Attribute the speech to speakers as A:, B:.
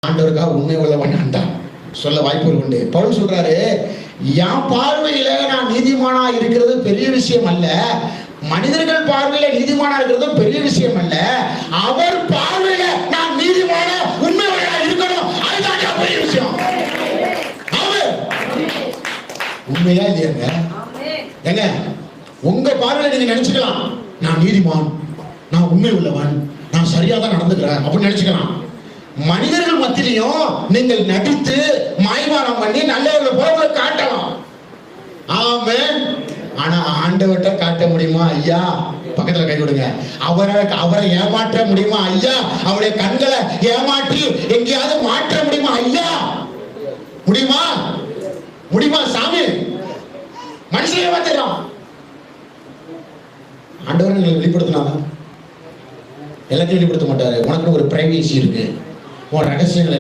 A: ஆண்டவருக்காக உண்மை உள்ளவன் தான் சொல்ல வாய்ப்புகள் உண்டு. பவுல் சொல்றாரு, என் பார்வையில நான் நீதிமானா இருக்கிறது பெரிய விஷயம் அல்ல, மனிதர்கள் பார்வையில நீதிமானா இருக்கிறது பெரிய விஷயம் அல்ல, அவர் பார்வையில நான் நீதிமான உண்மையா இருக்கணும், அதுதான் பெரிய விஷயம். அவர் உண்மையா இல்லையாங்க? எங்க உங்க பார்வையில நீங்க நினைச்சுக்கலாம், நான் நீதிமான், நான் உண்மை உள்ளவன், நான் சரியா தான் நடந்துக்கிறேன் அப்படின்னு நினைச்சுக்கலாம். மனிதர்கள் மத்தியிலையும் நீங்கள் நடித்து மாய்மானம் பண்ணி நல்லவர்களை போல காட்டலாம். ஆமென். ஆனா ஆண்டவர்கிட்ட காட்ட முடியுமா? ஐயா, பக்கத்துல கை கொடுங்க. அவரை ஏமாற்ற முடியுமா? ஐயா, அவருடைய கண்களை ஏமாற்றி எங்கேயாவது மாற்ற முடியுமா? ஐயா, முடியுமா? முடியுமா சாமி? மனுஷன் ஏமாத்திடலாம். ஆண்டவர் நீங்க வெளிப்படுத்தினாதான் எல்லாத்தையும் வெளிப்படுத்த மாட்டாரு. உனக்கு ஒரு பிரைவேசி இருக்கு, உன் ரகசியங்களை